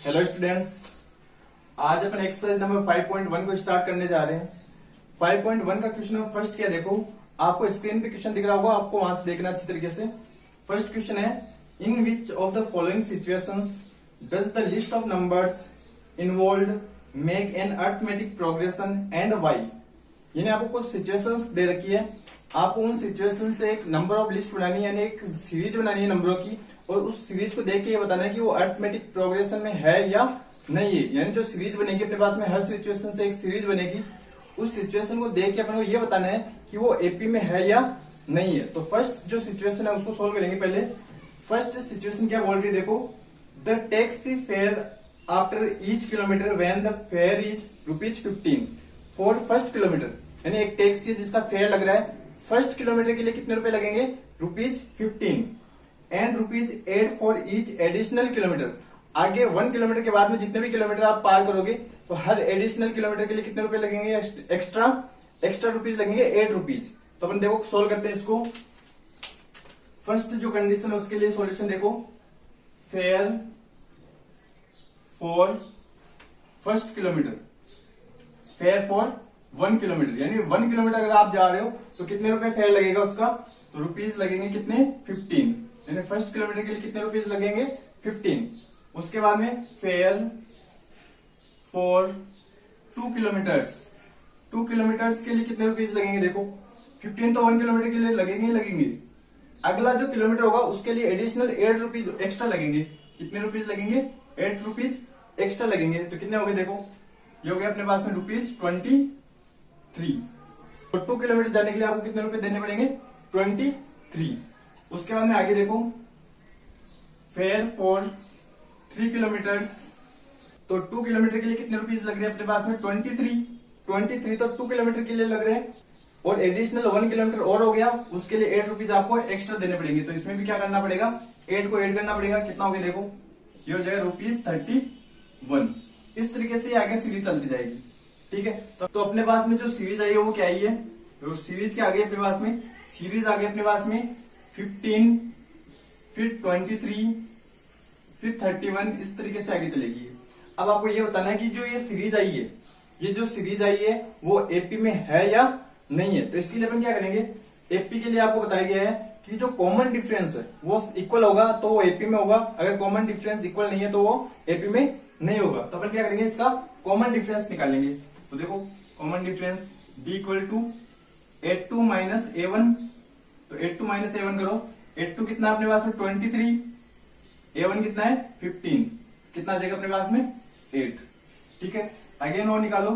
Hello students, आज अपन exercise number 5.1 को start करने जा रहे हैं। 5.1 का क्वेश्चन है फर्स्ट क्या देखो, आपको स्क्रीन पे क्वेश्चन दिख रहा होगा, आपको वहां से देखना अच्छी तरीके से। फर्स्ट क्वेश्चन है, in which of the following situations does the list of numbers involve make an arithmetic progression and why. यानी आपको कुछ सिचुएशंस दे रखी है, आपको उन सिचुएशन से एक नंबर ऑफ लिस्ट बनानी है, यानी एक सीरीज बनानी है नंबरों की, और उस सीरीज को देख के ये बताना है कि वो अरिथमेटिक प्रोग्रेशन में है या नहीं है। यानी जो सीरीज बनेगी अपने पास में, हर सिचुएशन से एक सीरीज बनेगी, उस सिचुएशन को देख के अपन को ये बताना है कि वो एपी में है या नहीं है। तो फर्स्ट जो सिचुएशन है उसको सोल्व करेंगे। पहले फर्स्ट सिचुएशन क्या बोल रही है देखो, the taxi fare after each kilometre when the fair is ₹15 for first kilometre. यानी एक टैक्सी है जिसका फेयर लग रहा है, फर्स्ट किलोमीटर के लिए कितने रुपए लगेंगे, ₹15 and ₹8 for each additional kilometre. आगे 1 किलोमीटर के बाद में जितने भी किलोमीटर आप पार करोगे तो हर एडिशनल किलोमीटर के लिए कितने रुपए लगेंगे, एक्स्ट्रा रुपीज लगेंगे, ₹8। तो अपन देखो सोल्व करते हैं इसको। फर्स्ट जो कंडीशन है उसके लिए सॉल्यूशन देखो, fair for first kilometre, fair for 1 kilometre, यानी 1 किलोमीटर अगर आप जा रहे हो तो कितने रुपए फेयर लगेगा उसका, तो रुपीज लगेंगे कितने, 15। यानी फर्स्ट किलोमीटर के लिए कितने रुपीज लगेंगे, 15। उसके बाद में फेयर फॉर 2 किलोमीटर्स, 2 किलोमीटर्स के लिए कितने रुपीज लगेंगे, देखो 15 तो 1 किलोमीटर के लिए लगेंगे ही लगेंगे। अगला जो किलोमीटर होगा उसके लिए एडिशनल 8 रुपीज एक्स्ट्रा लगेंगे। कितने रुपीज लगेंगे, 8 रुपीज एक्स्ट्रा लगेंगे। तो कितने हो गए देखो, ये हो गया अपने पास में ₹23। तो 2 किलोमीटर जाने के लिए आपको कितने रुपए देने पड़ेंगे, 23। उसके बाद में आगे देखो, फेयर फॉर 3 किलोमीटर्स, तो 2 किलोमीटर के लिए कितने रुपीज लग रहे हैं अपने पास में, 23 तो 2 किलोमीटर के लिए लग रहे हैं, और एडिशनल 1 किलोमीटर और हो गया, उसके लिए 8 रुपीज आपको एक्स्ट्रा देने पड़ेंगे। तो इसमें भी क्या करना पड़ेगा, 8 को ऐड करना पड़ेगा। कितना हो गया देखो, ये हो जाएगा ₹31। इस तरीके से आगे सीरीज चलती जाएगी। ठीक है, तो अपने पास में जो सीरीज आई है वो क्या आई है, तो सीरीज के आगे अपने पास में, सीरीज आगे अपने पास में 15, फिर 23, फिर 31, इस तरीके से आगे चलेगी। अब आपको ये बताना है कि जो ये सीरीज आई है, ये जो सीरीज आई है वो एपी में है या नहीं है। तो इसके लिए अपन क्या करेंगे, एपी के लिए आपको बताया गया है कि जो कॉमन डिफरेंस है वो इक्वल होगा तो वो एपी में होगा, अगर कॉमन डिफरेंस इक्वल नहीं है तो वो एपी में नहीं होगा। तो अपन क्या करेंगे, इसका कॉमन डिफरेंस निकालेंगे। तो देखो common difference D equal to 8(2 - A1, तो 8(2 - A1 करो। 8(2 कितना है अपने पास में, 23, A1 कितना है, 15, कितना आ जाएगा अपने पास में, 8। ठीक है, अगेन और निकालो,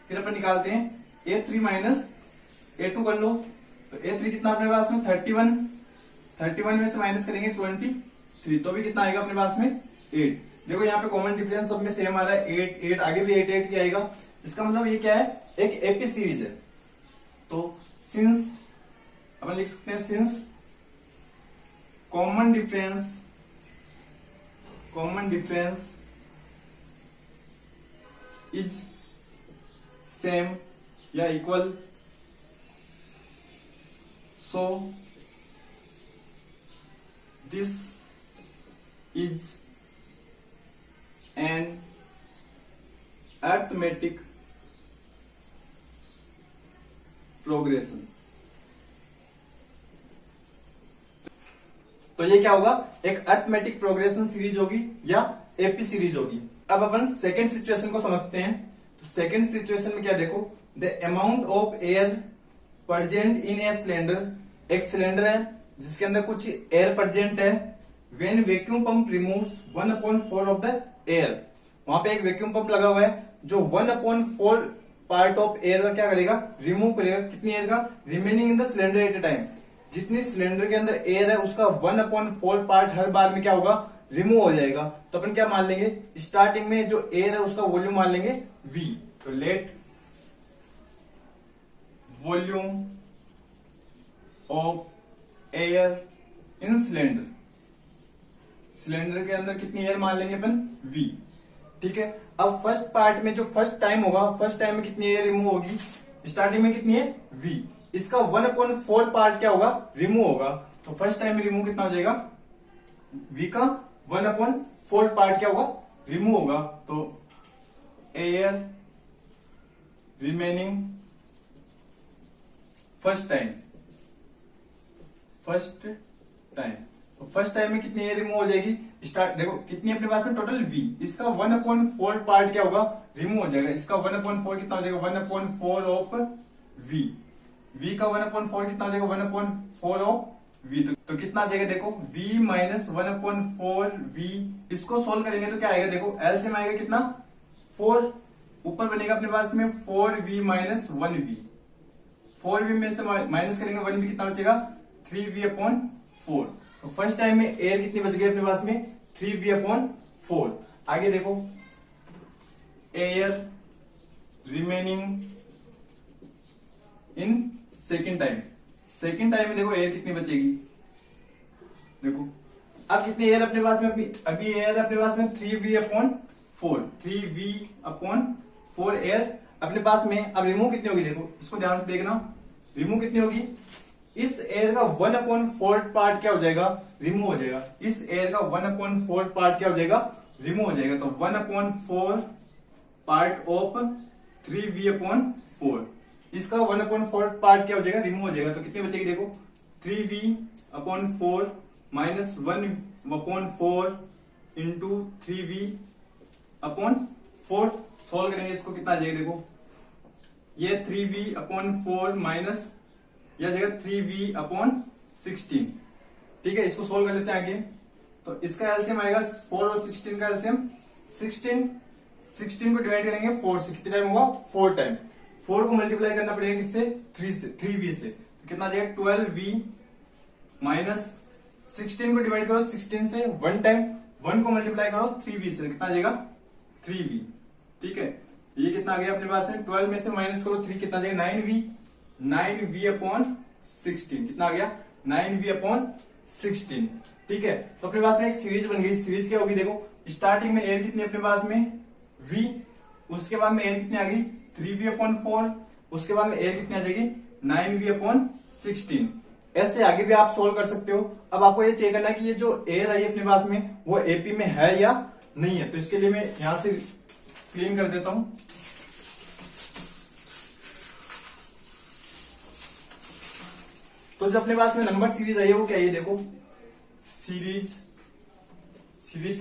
फिर अपन निकालते हैं A3 - A2 कर लो। तो A3 कितना अपने पास में, 31 में से माइनस करेंगे 23, तो भी कितना आएगा अपने पास में, 8। देखो यहाँ पे कॉमन डिफरेंस सब में सेम आ रहा है, 8, आगे भी 8 की आएगा। इसका मतलब ये क्या है, एक एपी सीरीज है। तो सिंस अपन लिख सकते हैं, since common difference is same या equal, so this is an arithmetic progression. तो ये क्या होगा, एक अरिथमेटिक प्रोग्रेशन सीरीज होगी या एपी सीरीज होगी। अब अपन सेकेंड सिचुएशन को समझते हैं। तो सेकेंड सिचुएशन में क्या देखो, the amount of air present in a cylinder, एक सिलेंडर है जिसके अंदर कुछ एयर प्रेजेंट है, when vacuum pump removes 1/4 of the air. वहां पे एक वैक्यूम पंप लगा हुआ है जो 1/4 पार्ट ऑफ एयर का क्या करेगा, रिमूव करेगा। कितनी एयर का, remaining in the cylinder eight A time, जितनी सिलेंडर के अंदर एयर है उसका 1/4 पार्ट हर बार में क्या होगा, रिमूव हो जाएगा। तो अपन क्या मान लेंगे, स्टार्टिंग में जो एयर है उसका वॉल्यूम मान लेंगे V। तो let volume of air in cylinder, cylinder के अंदर कितनी एयर मान लेंगे अपन, V। ठीक है, अब फर्स्ट पार्ट में जो फर्स्ट टाइम होगा, फर्स्ट टाइम में कितनी एयर रिमूव होगी, स्टार्टिंग में कितनी है, V। इसका 1/4 पार्ट क्या होगा, रिमूव होगा। तो फर्स्ट टाइम में रिमूव कितना हो जाएगा, V का 1/4 पार्ट क्या होगा, रिमूव होगा तो एयर रिमेनिंग फर्स्ट टाइम तो फर्स्ट टाइम में कितनी एयर रिमूव हो जाएगी, स्टार्ट देखो कितनी अपने पास में टोटल v, इसका 1/4 पार्ट क्या होगा, रिमूव हो जाएगा। इसका 1/4 कितना हो जाएगा, 1/4 ऑफ v का 1/4 कितना हो जाएगा, 1/4 ऑफ v। तो कितना आ जाएगा देखो, v माइनस 1/4 v। इसको सोल्व करेंगे तो क्या आएगा देखो, एलसीएम आएगा कितना 4, ऊपर बनेगा अपने पास में 4v माइनस 1v। 4v में से माइनस करेंगे 1v, कितना बचेगा 3v/4। तो फर्स्ट टाइम में एयर कितनी बच गई अपने पास में, 3v/4। आगे देखो, air remaining in second time में देखो एयर कितनी बचेगी, देखो अब कितनी एयर अपने पास में, अभी एयर अपने पास में 3v/4 एयर अपने पास में। अब रिमूव कितनी होगी देखो, इसको ध्यान से देखना, रिमूव कितनी होगी, इस एयर का 1/4 पार्ट क्या हो जाएगा, रिमूव हो जाएगा। इस एयर का 1/4 पार्ट क्या हो जाएगा, रिमूव हो जाएगा। तो 1/4 पार्ट ऑफ 3v/4, इसका 1/4 पार्ट क्या हो जाएगा, रिमूव हो जाएगा। तो कितनी बचेगी देखो, 3v/4 minus 1/4 into 3v/4। Solve करेंगे इसको, कितना आ जाएगा देखो, ये 3v/4 माइनस यह जाएगा 3v/16। ठीक है, इसको सोल्व कर लेते हैं आगे। तो इसका एलसीएम आएगा 4 और 16 का एलसीएम 16 को डिवाइड करेंगे 4 से, कितने टाइम होगा, 4 टाइम। 4 को मल्टीप्लाई करना पड़ेगा किससे, 3v से। तो कितना आ जाएगा 12v माइनस 16 को डिवाइड करो 16 से 1 टाइम, 1 को मल्टीप्लाई करो 3v से, कितना आ जाएगा 3v। ठीक है, ये कितना आ गया अपने पास में, 12 में से माइनस करो 3, कितना आ जाएगा 9v/16, कितना आ गया 9v/16। ठीक है, तो अपने पास में एक सीरीज बन गई। सीरीज क्या होगी देखो, स्टार्टिंग में एयर कितनी अपने पास में v, उसके बाद में एयर कितनी आ गई 3v/4, उसके बाद में एयर कितनी आ जाएगी 9v/16। ऐसे आगे भी आप सोल्व कर सकते हो। अब आपको ये चेक करना है कि ये जो एयर आई अपने पास में वो एपी में है या नहीं है। तो इसके लिए मैं यहां से क्लीन कर देता हूं। तो जो अपने पास में नंबर सीरीज आई है वो क्या है, ये देखो सीरीज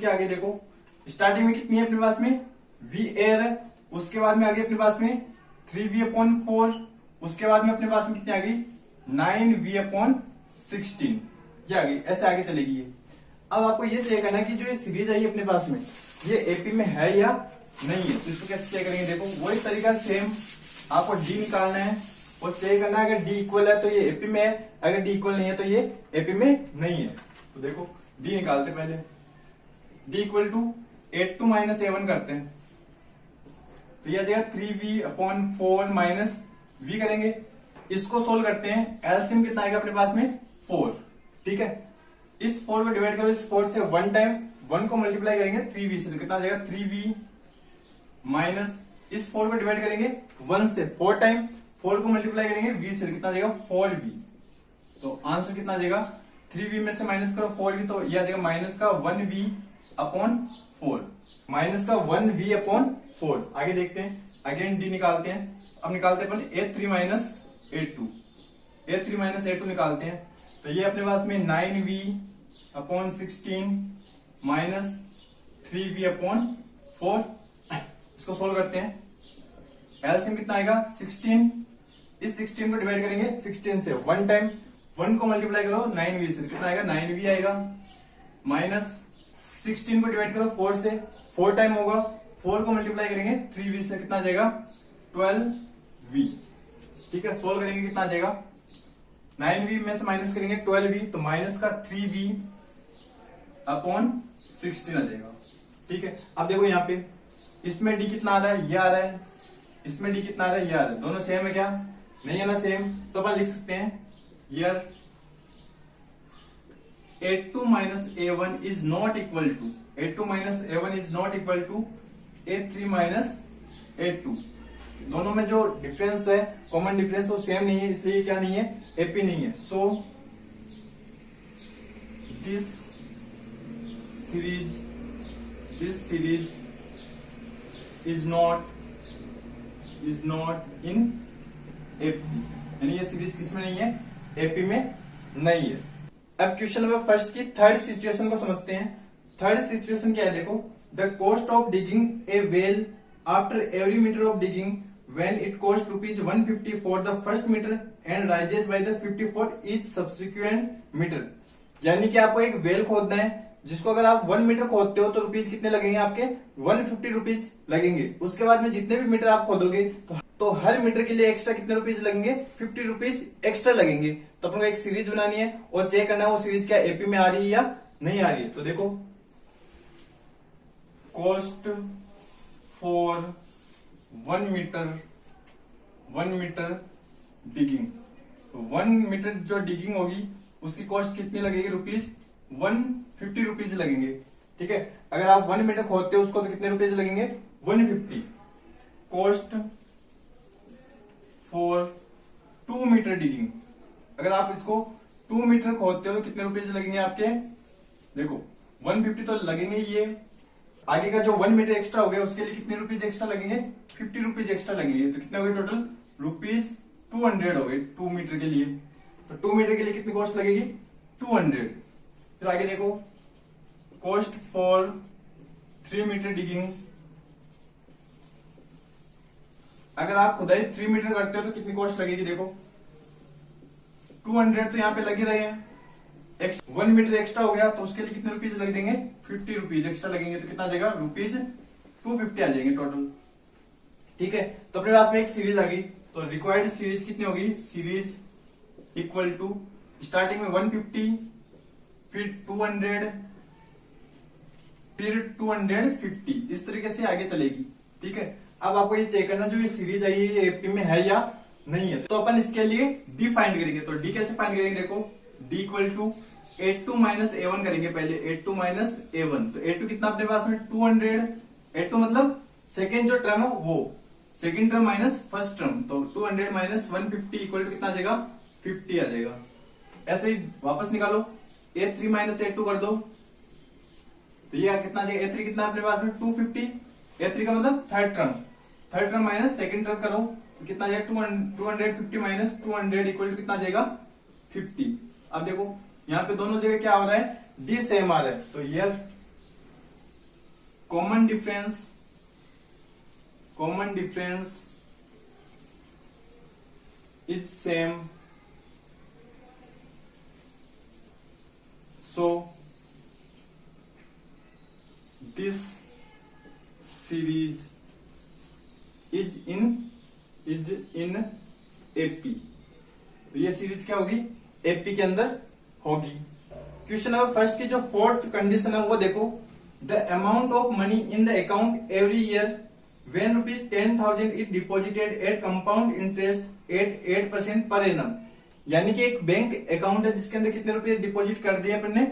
के आगे देखो, स्टार्टिंग में कितनी है अपने पास में v एयर है, उसके बाद में आगे अपने पास में 3v/4, उसके बाद में अपने पास में कितनी आ गई 9v/16, ये आ गई। ऐसे आगे चलेगी ये। अब आपको ये चेक करना है कि जो ये सीरीज आई अपने पास में ये एपी में है या नहीं है। तो इसको कैसे चेक करेंगे देखो, वही तरीका सेम, आपको डी निकालना है और चेक करना है। अगर डी इक्वल है तो ये एपी में है, अगर डी इक्वल नहीं है तो ये एपी में नहीं है। तो देखो डी निकालते पहले, D equal to 8 minus A1 करते हैं, तो यह आ जाएगा 3v/4 माइनस v करेंगे। इसको सोल्व करते हैं, एलसीएम कितना आएगा अपने पास में 4। ठीक है, इस 4 को डिवाइड करो इस 4 से 1 टाइम, 1 को मल्टीप्लाई करेंगे 3v से, तो कितना आ जाएगा 3v माइनस इस 4 को डिवाइड करेंगे 1 से 4 टाइम, 4 को मल्टीप्लाई करेंगे v से, कितना आ जाएगा 4v। तो आंसर कितना आ जाएगा, 3v में से माइनस करो 4v, तो यह आ जाएगा माइनस का 1v/4, माइनस का 1v/4। आगे देखते हैं, अगेन डी निकालते हैं। अब निकालते हैं अपन A3 माइनस A2 निकालते हैं। तो ये अपने पास में 9v/16 माइनस 3v/4, इसको सोल्व करते हैं। एलसीएम कितना आएगा 16, इस 16 को डिवाइड करेंगे 16 से 1 टाइम, 1 को मल्टीप्लाई करो 9v से, कितना आएगा 9v आएगा, माइनस 16 को डिवाइड करो 4 से, 4 टाइम होगा, 4 को मल्टीप्लाई करेंगे 3v से, कितना आ जाएगा 12v। ठीक है, सोल्व करेंगे कितना आ जाएगा, 9v में से माइनस करेंगे 12v, तो माइनस का 3v/16 आ जाएगा। ठीक है, अब देखो यहाँ पे इसमें डी कितना आ रहा है, ये आ रहा है, इसमें डी कितना आ रहा है, ये आ रहा है, दोनों सेम है क्या, नहीं है ना सेम। तो अपन लिख सकते हैं here A2 minus A1 is not equal to, A2 minus A1 is not equal to A3 minus A2। दोनों में जो डिफरेंस है, कॉमन डिफरेंस, वो सेम नहीं है, इसलिए क्या नहीं है, एपी नहीं है। सो this series this series is not in AP, यानी ये सीरीज किसमें नहीं है, एपी में नहीं है। अब क्वेश्चन नंबर फर्स्ट की थर्ड सिचुएशन को समझते हैं। थर्ड सिचुएशन क्या है, देखो, the cost of digging a well after every metre of digging when it cost rupees 150 for the first meter and rises by the 50 for each subsequent meter। यानी कि आपको एक वेल खोदना है जिसको अगर आप 1 मीटर खोदते हो तो रुपीज कितने लगेंगे आपके, 150 रुपीज लगेंगे। उसके बाद में जितने भी मीटर आप खोदोगे तो हर मीटर के लिए एक्स्ट्रा कितने रुपीज लगेंगे, 50 रुपीज एक्स्ट्रा लगेंगे। तो अपन को एक सीरीज बनानी है और चेक करना है वो सीरीज क्या एपी में आ रही है या नहीं आ रही है। तो देखो, कॉस्ट फॉर 1 मीटर डिगिंग, तो 1 मीटर जो डिगिंग होगी उसकी कॉस्ट कितनी लगेगी, रुपीज 150 रुपीज लगेंगे। ठीक है, अगर आप 1 मीटर खोदते हो उसको तो कितने रुपीज लगेंगे, 150। कॉस्ट फॉर 2 मीटर डिगिंग, अगर आप इसको 2 मीटर खोदते हो तो कितने रुपीज लगेंगे आपके, देखो 150 तो लगेंगे। ये आगे का जो 1 मीटर एक्स्ट्रा हो गया उसके लिए कितने रुपीज एक्स्ट्रा लगेंगे, 50 रुपीज एक्स्ट्रा लगेंगे। तो कितने हो गए टोटल, रुपीज 200 हो गए 2 मीटर के लिए। तो 2 मीटर के लिए कितनी कॉस्ट लगेगी, 200। फिर आगे देखो, कॉस्ट फॉर 3 मीटर डिगिंग, अगर आप खुदाई 3 मीटर करते हो तो कितनी कॉस्ट लगेगी, देखो 200 तो यहाँ पे लगे रहे हैं। 1 मीटर एक्स्ट्रा हो गया तो उसके लिए कितने रुपीज लग देंगे, 50 रुपीज एक्स्ट्रा लगेंगे। तो कितना आ जाएगा, रुपीज 250 आ जाएंगे टोटल। ठीक है, तो अपने पास में एक सीरीज आ गई। तो रिक्वायर्ड सीरीज कितनी होगी, सीरीज इक्वल टू स्टार्टिंग में 150, फिर 200, फिर 250, इस तरीके से आगे चलेगी। ठीक है, अब आपको ये चेक करना जो ये सीरीज आई है ये एपी में है या नहीं है। तो अपन इसके लिए डी फाइंड करेंगे। तो डी कैसे फाइंड करेंगे, देखो D equal to A2 minus A1 करेंगे पहले, A2 माइनस A1। तो A2 कितना अपने पास में 200, A2 मतलब सेकेंड जो टर्म है वो, second term minus first term, तो 200 माइनस 150 इक्वल टू कितना आ जाएगा, 50 आ जाएगा। ऐसे ही वापस निकालो, A3 माइनस A2 कर दो तो ये कितना आ जाएगा, A3 कितना अपने पास में 250, A3 का मतलब third term minus second term करो तो कितना आ जाएगा 250 माइनस 200 इक्वल टू कितना आ जाएगा 50। अब देखो यहाँ पे दोनों जगह क्या हो रहा है, डी सेम आ रहा है। तो ये common difference is same, so this series is in AP. तो ये सीरीज क्या होगी, एपी के अंदर होगी। क्वेश्चन नंबर फर्स्ट की जो फोर्थ कंडीशन है वो देखो, the amount of money in the account every year when rupees 10,000 is deposited at compound interest at 8% per annum. यानी कि एक बैंक अकाउंट है जिसके अंदर कितने रुपए डिपॉजिट कर दिए अपन ने,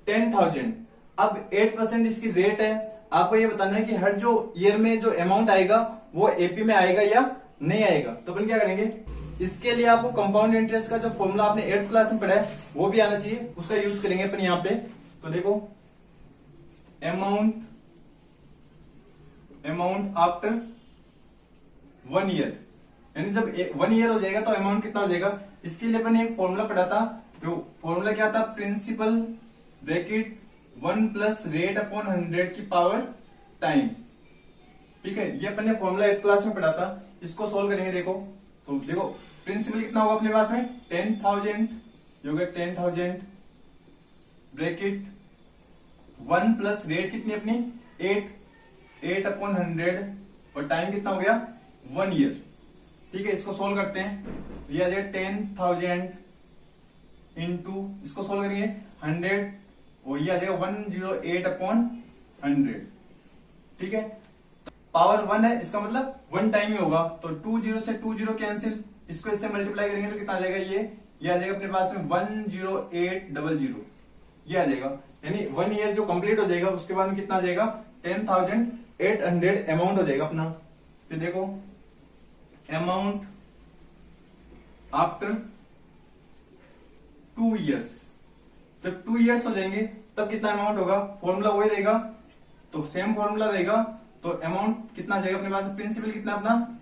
10,000। अब 8% इसकी रेट है। आपको ये बताना है कि हर जो ईयर में जो अमाउंट आएगा वो एपी में आएगा या नहीं आएगा। तो अपन क्या करेंगे, इसके लिए आपको कंपाउंड इंटरेस्ट का जो फॉर्मूला आपने 8th क्लास में पढ़ा है वो भी आना चाहिए, उसका यूज करेंगे अपन यहाँ पे। तो देखो, अमाउंट आफ्टर 1 ईयर, यानी जब 1 ईयर हो जाएगा तो अमाउंट कितना हो जाएगा। इसके लिए अपन एक फॉर्मूला पढ़ा था, जो फॉर्मूला क्या था, principal bracket 1 plus rate upon 100 की पावर टाइम। ठीक है, ये अपन ने फॉर्मूला 8th क्लास में पढ़ा था। इसको सोल्व करेंगे। देखो तो देखो प्रिंसिपल कितना होगा अपने पास में, 10,000, ये हो गया 10,000 ब्रैकेट 1 प्लस रेट कितनी अपनी 8 अपॉन 100 और टाइम कितना हो गया 1 ईयर। ठीक है, इसको सोल्व करते हैं। ये आ जाएगा 10,000 इंटू, इसको सोल्व करेंगे 100 और ये आ जाएगा 108 अपॉन 100। ठीक है, पावर 1 है, इसका मतलब 1 टाइम ही होगा। तो 20 से 20 कैंसिल, इसको इससे मल्टीप्लाई करेंगे तो कितना आ जाएगा, ये आ जाएगा अपने पास में 10800, ये आ जाएगा। यानी 1 ईयर जो कंप्लीट हो जाएगा उसके बाद में कितना आ जाएगा, 10,800 अमाउंट हो जाएगा अपना। फिर देखो, अमाउंट आफ्टर 2 ईयर्स, जब 2 ईयर्स हो जाएंगे तब कितना अमाउंट होगा, फॉर्मूला वही रहेगा तो सेम फॉर्मूला रहेगा, तो अमाउंट कितना आ जाएगा अपने पास, प्रिंसिपल कितना अपना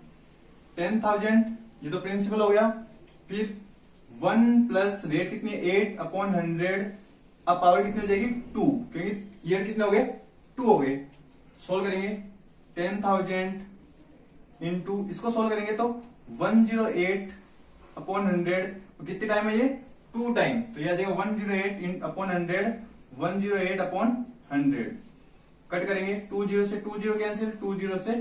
10,000, ये तो प्रिंसिपल हो गया। फिर 1 प्लस रेट कितनी है 8/100, अब पावर कितनी हो जाएगी 2, क्योंकि ईयर कितने हो गए 2 हो गए। सोल्व करेंगे 10,000 इंटू, इसको सोल्व करेंगे तो 108/100, तो कितने टाइम है ये 2 टाइम, तो ये आ जाएगा 108/100, 108/100। कट करेंगे 20 से 20 कैंसिल, 20 से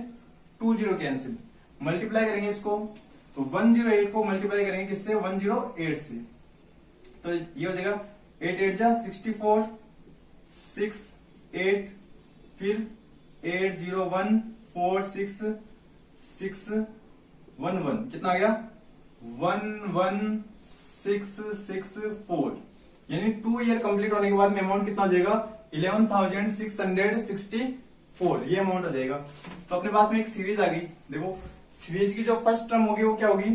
20 कैंसिल, मल्टीप्लाई करेंगे इसको, तो 108 को मल्टीप्लाई करेंगे किससे 108 से, तो ये हो जाएगा 8 8 जा 64, 6 8, फिर 8014661 कितना आ गया 11664, यानी 2 ईयर कंप्लीट होने के बाद में अमाउंट कितना हो जाएगा 11,664, ये अमाउंट आ जाएगा। तो अपने पास में एक सीरीज आ गई, देखो सीरीज की जो फर्स्ट टर्म होगी वो क्या होगी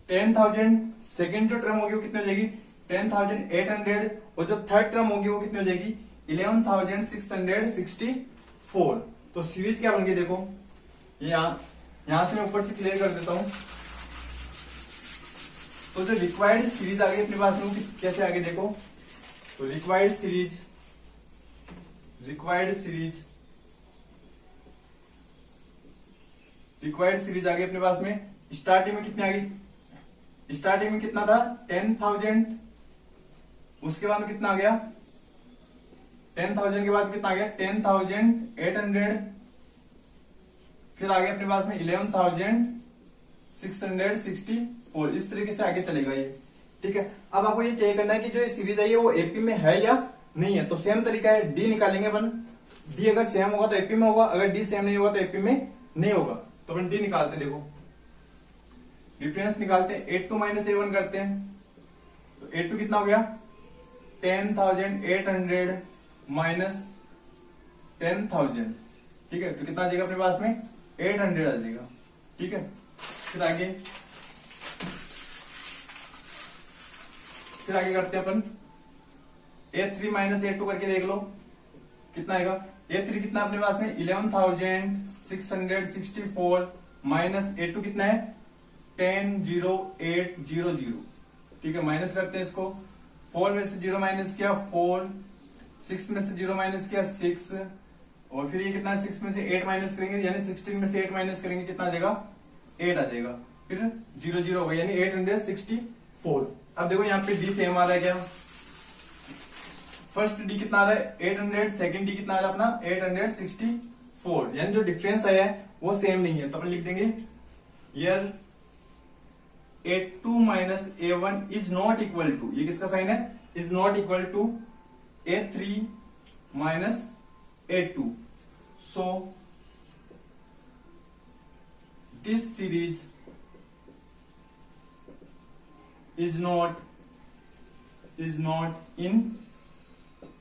10,000, सेकेंड जो टर्म होगी वो कितनी हो जाएगी 10,800, और जो थर्ड टर्म होगी वो कितनी हो जाएगी 11,664। तो सीरीज क्या बन गई देखो, यहां से मैं ऊपर से क्लियर कर देता हूं। तो जो रिक्वायर्ड सीरीज आ गई अपने पास में कैसे आगे देखो, तो रिक्वायर्ड सीरीज आ गई अपने पास में। स्टार्टिंग में कितनी आ गई, स्टार्टिंग में कितना था 10,000, उसके बाद में कितना आ गया 10,000 के बाद कितना आ गया 10,800, फिर आ गया अपने पास में 11,664, इस तरीके से आगे चलेगा ये, ठीक है। अब आपको ये चेक करना है कि जो ये सीरीज आई है वो एपी में है या नहीं है, तो सेम तरीका है, डी निकालेंगे अपन, डी अगर सेम होगा तो एपी में होगा, अगर डी सेम नहीं होगा तो एपी में नहीं होगा, तो अपन डी निकालते हैं। देखो डिफरेंस निकालते हैं, 8 माइनस A1 करते हैं, तो 8 कितना हो गया 10,800 माइनस 10,000, ठीक है, तो कितना आ जाएगा अपने पास में 800 आ जाएगा, ठीक है। फिर आगे करते हैं अपन A3 माइनस A2 करके देख लो कितना आएगा, A3 कितना अपने पास में 11,664 माइनस A2 कितना है 10,0800, ठीक है। माइनस करते हैं इसको, 4 में से 0 माइनस किया 4, 6 में से 0 माइनस किया 6, और फिर ये कितना है 6 में से 8 माइनस करेंगे, यानी 16 में से 8 माइनस करेंगे कितना आ जाएगा 8 आ जाएगा, फिर 0 0 होगा, यानी 864। अब देखो यहाँ पे डी सेम आ रहा है क्या, फर्स्ट डी कितना आ रहा है 800, सेकंड डी कितना आ रहा है अपना 864, यानी जो डिफरेंस आया है वो सेम नहीं है, तो अपन लिख देंगे here A2 minus A1 is not equal to, ये किसका साइन है is not equal to A3 minus A2, so this series is not in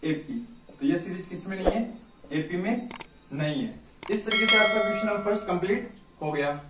AP, तो ये सीरीज किस में नहीं है एपी में नहीं है। इस तरीके से आपका क्वेश्चन नंबर फर्स्ट कंप्लीट हो गया।